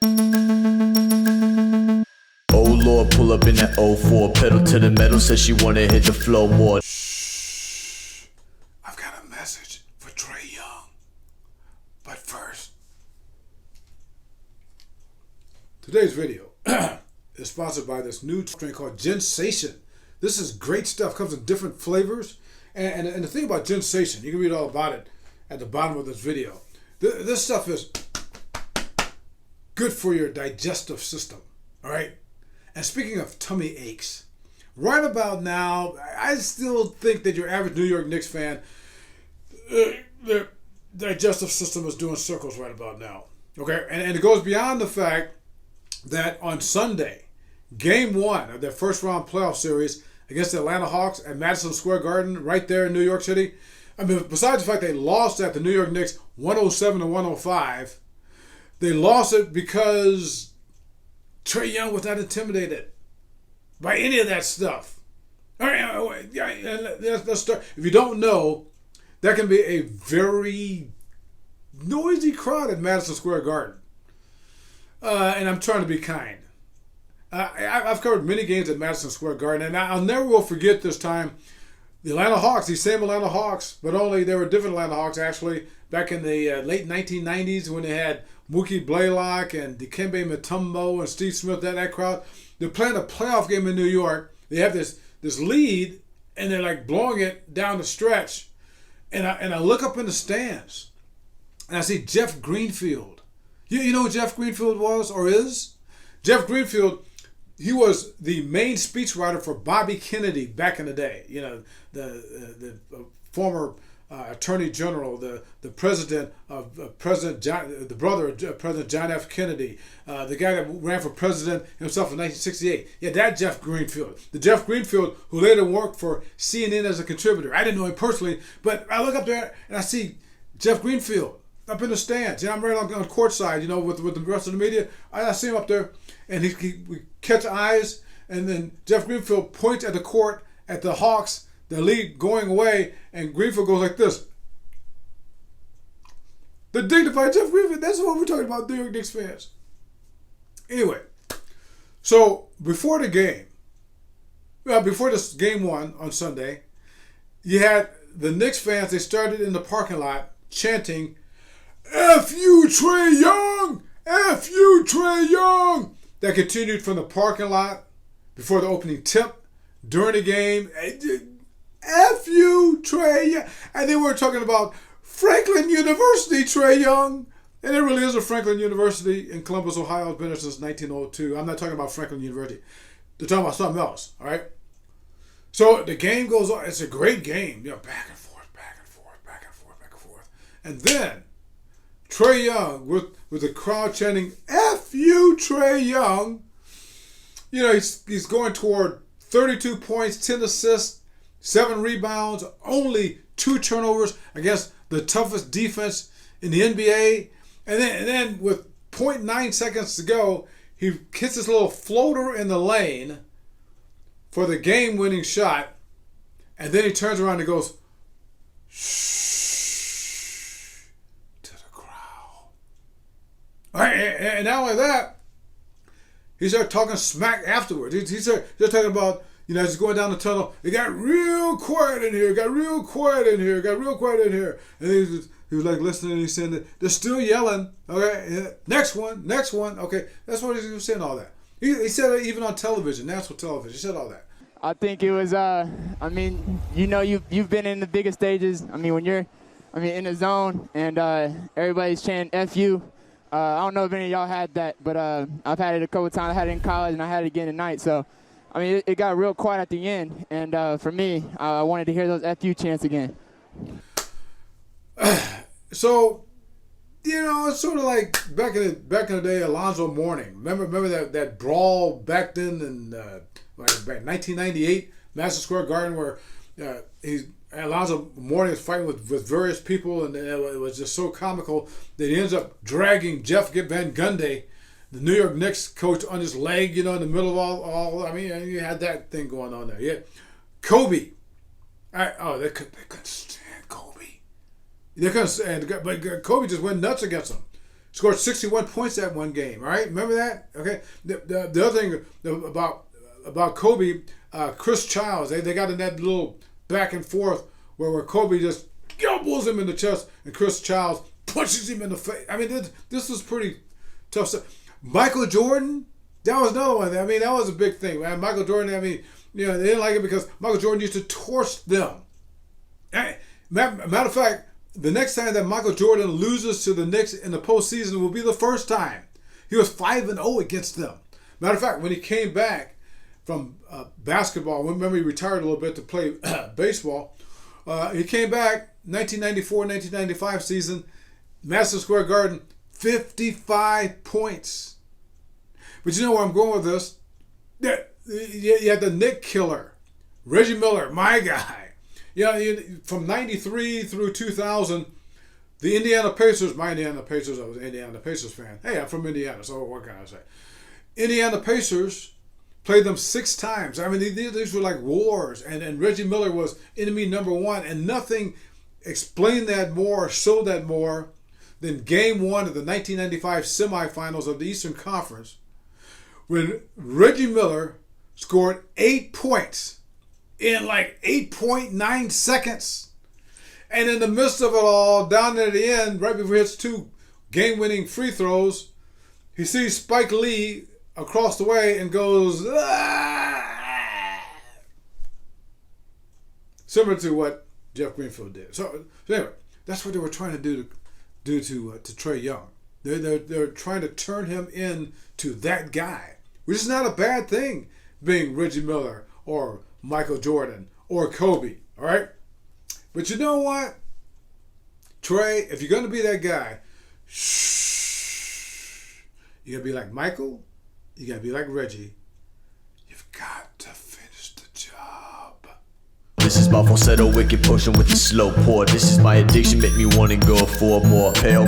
Oh Lord, pull up in that 04, pedal to the metal, says she wanna hit the flow more. Shh, I've got a message for Trae Young. But first, today's video is sponsored by this new drink called Ginsation. This is great stuff, comes in different flavors. And the thing about Ginsation, you can read all about it at the bottom of this video. This stuff is good for your digestive system, all right? And speaking of tummy aches, right about now, I still think that your average New York Knicks fan, their digestive system is doing circles right about now, okay? And it goes beyond the fact that on Sunday, Game 1 of their first round playoff series against the Atlanta Hawks at Madison Square Garden right there in New York City, I mean, besides the fact they lost at the New York Knicks 107-105, they lost it because Trae Young was not intimidated by any of that stuff. All right, let's start. If you don't know, that can be a very noisy crowd at Madison Square Garden. And I'm trying to be kind. I've covered many games at Madison Square Garden, and I'll never will forget this time. The Atlanta Hawks, these same Atlanta Hawks, but only they were different Atlanta Hawks actually, back in the late 1990s when they had Mookie Blaylock and Dikembe Mutombo and Steve Smith, that crowd. They're playing a playoff game in New York. They have this lead, and they're like blowing it down the stretch. And I look up in the stands, and I see Jeff Greenfield. You know who Jeff Greenfield was or is? Jeff Greenfield, he was the main speechwriter for Bobby Kennedy back in the day. You know, the former Attorney General, the president of President John, the brother of President John F. Kennedy, the guy that ran for president himself in 1968. Yeah, that Jeff Greenfield. The Jeff Greenfield who later worked for CNN as a contributor. I didn't know him personally, but I look up there and I see Jeff Greenfield up in the stands. And I'm right on courtside, you know, with the rest of the media. I see him up there, and we catch eyes, and then Jeff Greenfield points at the court at the Hawks, the lead going away, and Greenfield goes like this. The dignified Jeff Greenfield, that's what we're talking about, New York Knicks fans. Anyway, so before the game, before this game 1 on Sunday, you had the Knicks fans, they started in the parking lot chanting, F you, Trae Young! F you, Trae Young! That continued from the parking lot before the opening tip, during the game. F you, Trae Young! And then we're talking about Franklin University, Trae Young. And there really is a Franklin University in Columbus, Ohio. It's been there since 1902. I'm not talking about Franklin University. They're talking about something else, all right? So the game goes on. It's a great game. You know, back and forth, back and forth, back and forth, back and forth. And then Trae Young, with the crowd chanting, F you, Trae Young. You know, he's going toward 32 points, 10 assists, 7 rebounds, only 2 turnovers against the toughest defense in the NBA. And then with 0.9 seconds to go, he hits this little floater in the lane for the game-winning shot. And then he turns around and goes, shh. And not only that, he started talking smack afterwards. He started talking about, you know, just going down the tunnel. It got real quiet in here. It got real quiet in here. It got real quiet in here. And he was like listening, and he's saying that they're still yelling. Okay, next one. Okay, that's what he was saying. All that. He said it even on television, national television. He said all that. I think it was. I mean, you know, you've been in the biggest stages. I mean, when you're, in the zone and everybody's chanting "F you." I don't know if any of y'all had that, but I've had it a couple times. I had it in college, and I had it again tonight. So, it got real quiet at the end. And for me, I wanted to hear those FU chants again. So, you know, it's sort of like back in the day, Alonzo Mourning. Remember that brawl back then in back 1998, Madison Square Garden, where Alonzo Mourning was fighting with various people, and it was just so comical that he ends up dragging Jeff Van Gundy, the New York Knicks coach, on his leg, you know, in the middle of all. You had that thing going on there. Yeah, Kobe. They couldn't stand Kobe. They couldn't stand, but Kobe just went nuts against him. Scored 61 points that one game. All right, remember that? Okay. The other thing about Kobe, Chris Childs, they got in that little back and forth where Kobe just elbows him in the chest and Chris Childs punches him in the face. I mean, this was pretty tough stuff. Michael Jordan, that was another one. I mean, that was a big thing, man. Michael Jordan, I mean, they didn't like it because Michael Jordan used to torch them. Matter of fact, the next time that Michael Jordan loses to the Knicks in the postseason will be the first time. He was 5-0 against them. Matter of fact, when he came back from basketball, remember he retired a little bit to play baseball. He came back 1994-1995 season, Madison Square Garden, 55 points. But you know where I'm going with this? You had the Knick killer, Reggie Miller, my guy. From 93 through 2000, the Indiana Pacers, I was an Indiana Pacers fan. Hey, I'm from Indiana, so what can I say? Indiana Pacers played them 6 times. I mean, these were like wars, and Reggie Miller was enemy number 1, and nothing explained that more, showed that more than Game 1 of the 1995 semifinals of the Eastern Conference, when Reggie Miller scored 8 points in like 8.9 seconds. And in the midst of it all, down at the end, right before he hits 2 game-winning free throws, he sees Spike Lee across the way and goes, "Ah!" Similar to what Jeff Greenfield did. So anyway, that's what they were trying to do to Trae Young. They're trying to turn him into that guy, which is not a bad thing, being Reggie Miller or Michael Jordan or Kobe, all right? But you know what? Trae, if you're going to be that guy, you got to be like Michael, you got to be like Reggie. You've got to finish the job. This is my falsetto wicked potion with the slow pour. This is my addiction, make me wanna go for more. Pale